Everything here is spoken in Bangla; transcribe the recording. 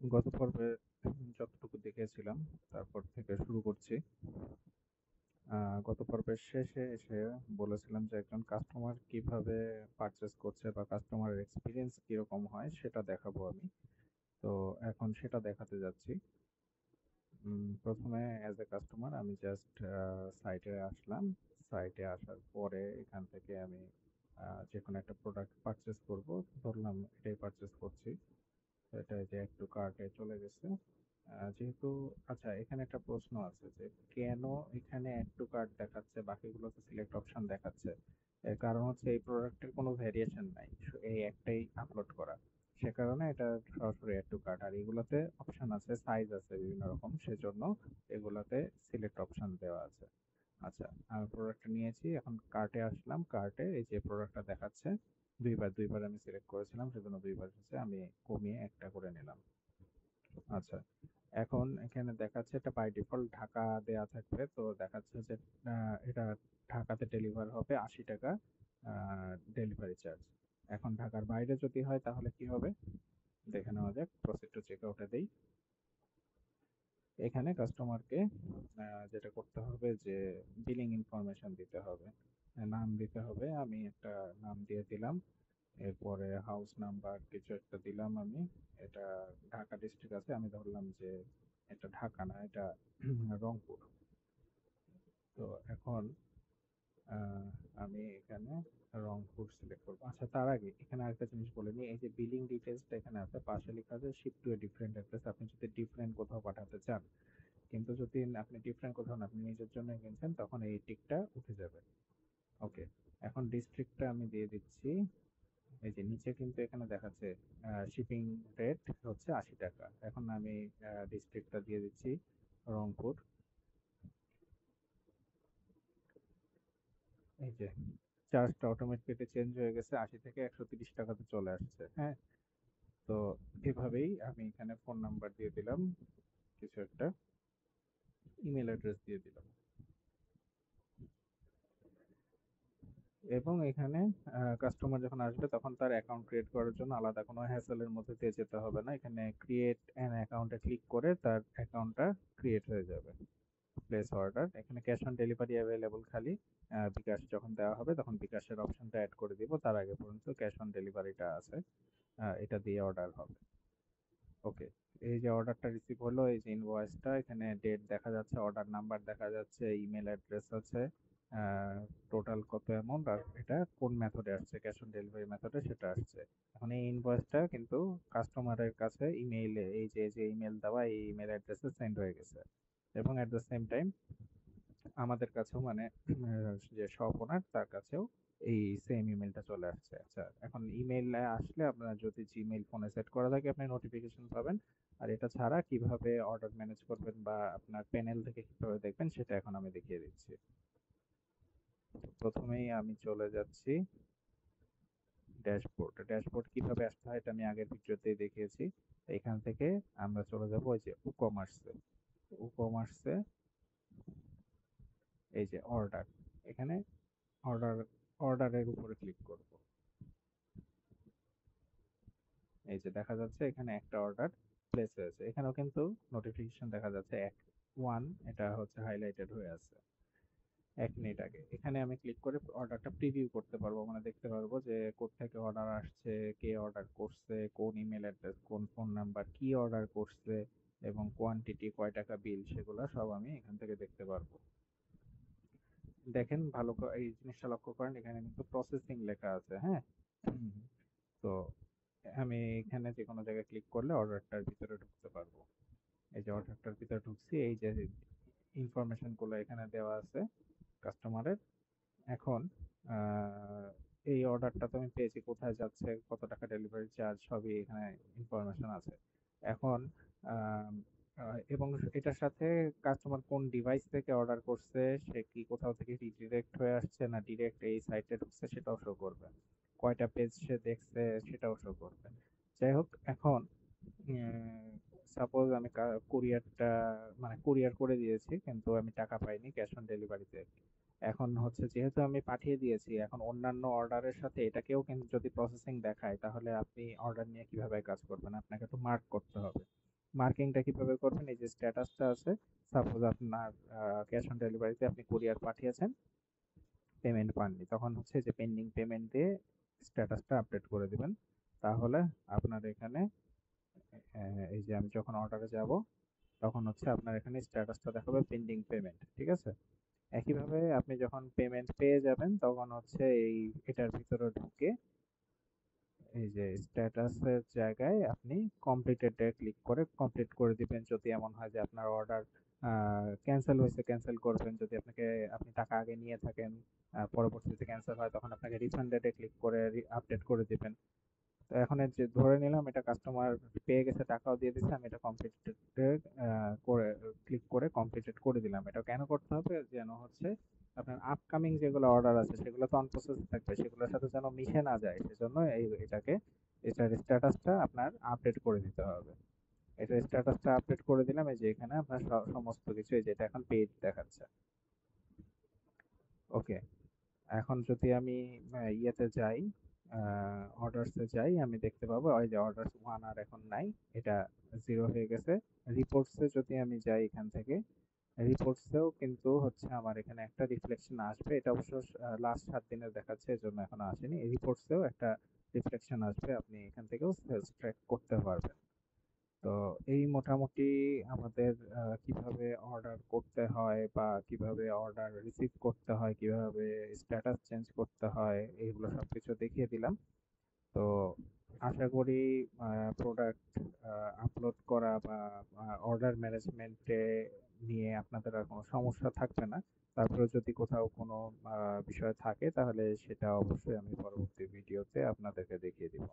গত পর্বে যতটুকু দেখেছিলাম তারপর থেকে শুরু করছি। গত পর্বের শেষে এসে বলেছিলাম যে একজন কাস্টমার কিভাবে পারচেস করছে বা কাস্টমারের এক্সপিরিয়েন্স কিরকম হয় সেটা দেখাবো আমি। তো এখন সেটা দেখাতে যাচ্ছি। প্রথমে অ্যাজ এ কাস্টমার আমি জাস্ট সাইটে আসলাম। সাইটে আসার পরে এখান থেকে আমি যে কোনো একটা প্রোডাক্ট পারচেস করব। ধরলাম এটাই পারচেস করছি। এটা যে একটু কার্টে চলে গেছে। যেহেতু আচ্ছা, এখানে একটা প্রশ্ন আছে যে কেন এখানে অ্যাড টু কার্ট দেখাচ্ছে, বাকিগুলোতে সিলেক্ট অপশন দেখাচ্ছে? এর কারণ হচ্ছে এই প্রোডাক্টের কোনো ভেরিয়েশন নাই, এই একটাই আপলোড করা। সে কারণে এটা সরাসরি অ্যাড টু কার্ট। আর এগুলোতে অপশন আছে, সাইজ আছে বিভিন্ন রকম, সেজন্য এগুলাতে সিলেক্ট অপশন দেওয়া আছে। আচ্ছা, আমি প্রোডাক্টটা নিয়েছি, এখন কার্টে আসলাম। কার্টে এই যে প্রোডাক্টটা দেখাচ্ছে, দুইবার আমি সিলেক্ট করেছিলাম, সেজন্য দুইবার হচ্ছে, আমি কমিয়ে একটা করে নিলাম। আচ্ছা, এখন এখানে দেখাচ্ছে এটা বাই ডিফল্ট ঢাকা দেয়া থাকবে, তো দেখাচ্ছে যে এটা ঢাকাতে ডেলিভার হবে 80 টাকা ডেলিভারি চার্জ। এখন ঢাকার বাইরে যদি হয় তাহলে কি হবে দেখে নেওয়া যাক। প্রসিড টু চেক আউটে দেই। এখানে কাস্টমারকে যেটা করতে হবে যে বিলিং ইনফরমেশন দিতে হবে, নাম দিতে হবে। আমি একটা নাম দিয়ে দিলাম। এরপরে হাউস নাম্বার কিছু একটা দিলাম আমি। এটা ঢাকা ডিস্ট্রিক্ট আছে, আমি ধরলাম যে এটা ঢাকা না, এটা রংপুর। তো এখন আহ, আমি এখানে রংপুর সিলেক্ট করবো। আচ্ছা, তার আগে এখানে আরেকটা জিনিস বলে নিই। এই যে বিলিং ডিটেলসটা এখানে আছে, পাশে লেখা আছে ship to a different address. আপনি যদি ডিফারেন্ট কোথাও পাঠাতে চান, কিন্তু যদি আপনি ডিফারেন্ট কোথাও না, আপনি নিজের জন্য কিনছেন, তখন এই টিকটা উঠে যাবে। ওকে, এখন ডিস্ট্রিক্টটা আমি দিয়ে দিচ্ছি। এই যে নিচে কিন্তু এখানে দেখাচ্ছে শিপিং রেট হচ্ছে 80 টাকা। এখন আমি ডিস্ট্রিক্টটা দিয়ে দিচ্ছি রংপুর। এই যে চার্জটা অটোমেটিক্যালি চেঞ্জ হয়ে গেছে, 80 থেকে 130 টাকাতে চলে আসছে। হ্যাঁ, তো এভাবেই আমি এখানে ফোন নাম্বার দিয়ে দিলাম, কিছু একটা ইমেল অ্যাড্রেস দিয়ে দিলাম, এবং এখানে কাস্টমার যখন আসবে তখন তার অ্যাকাউন্ট ক্রিয়েট করার জন্য আলাদা কোনো হ্যাসেলের মধ্যে দিয়ে যেতে হবে না। এখানে ক্রিয়েট অ্যান অ্যাকাউন্টে ক্লিক করে তার অ্যাকাউন্টটা ক্রিয়েট হয়ে যাবে। প্লেস অর্ডার, এখানে ক্যাশ অন ডেলিভারি অ্যাভেলেবল, খালি বিকাশ যখন দেওয়া হবে তখন বিকাশের অপশনটা অ্যাড করে দিব। তার আগে পর্যন্ত ক্যাশ অন ডেলিভারিটা আছে, এটা দিয়ে অর্ডার হবে। ওকে, এই যে অর্ডারটা রিসিভ হলো, এই যে ইনভয়েসটা, এখানে ডেট দেখা যাচ্ছে, অর্ডার নাম্বার দেখা যাচ্ছে, ইমেল অ্যাড্রেস আছে, টোটাল কত অ্যামাউন্ট, আর এটা কোন মেথডে আসছে, ক্যাশ অন ডেলিভারি মেথডে সেটা আসছে। এখন এই ইনভয়েসটা কিন্তু কাস্টমারের কাছে ইমেইলে, এই যে যে ইমেল দেওয়া, এই ইমেল অ্যাড্রেসে সেন্ড হয়ে গেছে, এবং অ্যাট দ্য সেম টাইম আমাদের কাছেও, মানে যে শপ ওনার তার কাছেও এই সেম ইমেলটা চলে আসছে। আচ্ছা, এখন ইমেইলে আসলে আপনার যদি জিমেইল ফোনে সেট করা থাকে আপনি নোটিফিকেশন পাবেন। আর এটা ছাড়া কিভাবে অর্ডার ম্যানেজ করবেন বা আপনার প্যানেল থেকে কিভাবে দেখবেন সেটা এখন আমি দেখিয়ে দিচ্ছি। প্রথমেই আমি চলে যাচ্ছি ড্যাশবোর্ড। ড্যাশবোর্ড কিভাবে আসতে হয় এটা আমি আগের ভিডিওতেই দেখিয়েছি। এখান থেকে আমরা চলে যাব ওই যে ই-কমার্সে। ই-কমার্সে এই যে অর্ডার, এখানে অর্ডার, অর্ডারের উপরে ক্লিক করব। এই যে দেখা যাচ্ছে এখানে একটা অর্ডার প্লেস হয়েছে, এখানেও কিন্তু নোটিফিকেশন দেখা যাচ্ছে এক ওয়ান, এটা হচ্ছে হাইলাইটেড হয়ে আছে 1 মিনিট আগে। এখানে আমি ক্লিক করে অর্ডারটা প্রিভিউ করতে পারবো, মানে দেখতে পারবো যে কোত্থেকে অর্ডার আসছে, কে অর্ডার করছে, কোন ইমেল অ্যাড্রেস, কোন ফোন নাম্বার, কি অর্ডার করছে, এবং কোয়ান্টিটি, কয় টাকা বিল, সেগুলো সব আমি এখান থেকে দেখতে পারবো। দেখেন ভালো করে এই জিনিসটা লক্ষ্য করেন, এখানে কিন্তু প্রসেসিং লেখা আছে। হ্যাঁ, হুম, তো আমি এখানে যে কোনো জায়গায় ক্লিক করলে অর্ডারটার ভিতরে ঢুকতে পারবো। এই যে অর্ডারটার ভিতরে ঢুকছি, এই যে ইনফরমেশন গুলো এখানে দেওয়া আছে কাস্টমারের। এখন আহ, এই অর্ডারটা তো আমি পেয়েছি, কোথায় যাচ্ছে, কত টাকা ডেলিভারি চার্জ, সবই এখানে ইনফরমেশন আছে। এখন আম, এবং এটার সাথে কাস্টমার কোন ডিভাইস থেকে অর্ডার করছে, সে কি কোথাও থেকে রিডিরেক্ট হয়ে আসছে না ডিরেক্ট এই সাইটে ঢুকছে সেটাও শো করবে, কয়টা পেজ সে দেখছে সেটাও শো করবে। যাই হোক, এখন সাপোজ আমি কুরিয়ারটা, মানে কুরিয়ার করে দিয়েছি কিন্তু আমি টাকা পাইনি ক্যাশ অন ডেলিভারিতে। এখন হচ্ছে যেহেতু আমি পাঠিয়ে দিয়েছি, এখন অন্যান্য অর্ডারের সাথে এটাকেও কিন্তু যদি প্রসেসিং দেখায় তাহলে আপনি অর্ডার নিয়ে কিভাবে কাজ করবেন, আপনাকে তো মার্ক করতে হবে। মার্কিংটা কিভাবে করবেন, এই যে স্ট্যাটাসটা আছে, সাপোজ আপনার ক্যাশ অন ডেলিভারিতে আপনি কুরিয়ার পাঠিয়েছেন, পেমেন্ট পাননি, তখন হচ্ছে যে পেন্ডিং পেমেন্ট দিয়ে স্ট্যাটাসটা আপডেট করে দিবেন। তাহলে আপনার এখানে এই যে আমি যখন অর্ডারে যাব তখন হচ্ছে আপনার এখানে স্ট্যাটাসটা দেখাবে পেন্ডিং পেমেন্ট, ঠিক আছে? একইভাবে আপনি যখন পেমেন্ট পেয়ে যাবেন তখন হচ্ছে এটার ভিতরে ঢুকে এই যে স্ট্যাটাসের জায়গায় আপনি কমপ্লিটেড এ ক্লিক করে কমপ্লিট করে দিবেন। যদি এমন হয় যে আপনার অর্ডার ক্যান্সেল হয়েছে, ক্যান্সেল করবেন। যদি আপনি টাকা আগে নিয়ে থাকেন, পরবর্তীতে ক্যান্সেল হয়, তখন আপনাকে রিফান্ডেড এ ক্লিক করে আপডেট করে দিবেন। তো এখন এই যে ধরে নিলাম এটা কাস্টমার পেয়ে গেছে, টাকাও দিয়ে দিচ্ছে, আমি এটা কমপ্লিটেড করে ক্লিক করে কমপ্লিটেড করে দিলাম। এটা কেন করতে হবে? যেন হচ্ছে আপনার আপকামিং যেগুলো অর্ডার আছে সেগুলো তো অনপ্রসেস থাকবে, সেগুলোর সাথে যেন মিশে না যায়, সেজন্য এটার স্ট্যাটাসটা আপনার আপডেট করে দিতে হবে। এটার স্ট্যাটাসটা আপডেট করে দিলাম, এই যে এখানে আপনার সমস্ত কিছু, এই যে এটা এখন পেজ দেখাচ্ছে। ওকে, এখন যদি আমি ইয়েতে যাই, অর্ডারসে যাই, আমি দেখতে পাবো ওই যে অর্ডারস ওয়ান আর এখন নাই, এটা জিরো হয়ে গেছে। রিপোর্টসে যদি আমি যাই এখান থেকে, রিপোর্টসেও কিন্তু হচ্ছে আমার এখানে একটা রিফ্লেকশন আসবে। এটা অবশ্য লাস্ট 7 দিনের দেখাচ্ছে, এর জন্য এখনো আসেনি। রিপোর্টসেও একটা রিফ্লেকশন আসবে, আপনি এখান থেকেও সেলস ট্র্যাক করতে পারবেন। তো এই মোটামুটি আমাদের কিভাবে অর্ডার করতে হয় বা কিভাবে অর্ডার রিসিভ করতে হয়, কিভাবে স্ট্যাটাস চেঞ্জ করতে হয়, এইগুলো সবকিছু দেখিয়ে দিলাম। তো আশা করি প্রোডাক্ট আপলোড করা বা অর্ডার ম্যানেজমেন্টে নিয়ে আপনাদের আর কোনো সমস্যা থাকবে না। তারপরে যদি কোথাও কোনো বিষয় থাকে তাহলে সেটা অবশ্যই আমি পরবর্তী ভিডিওতে আপনাদেরকে দেখিয়ে দিব।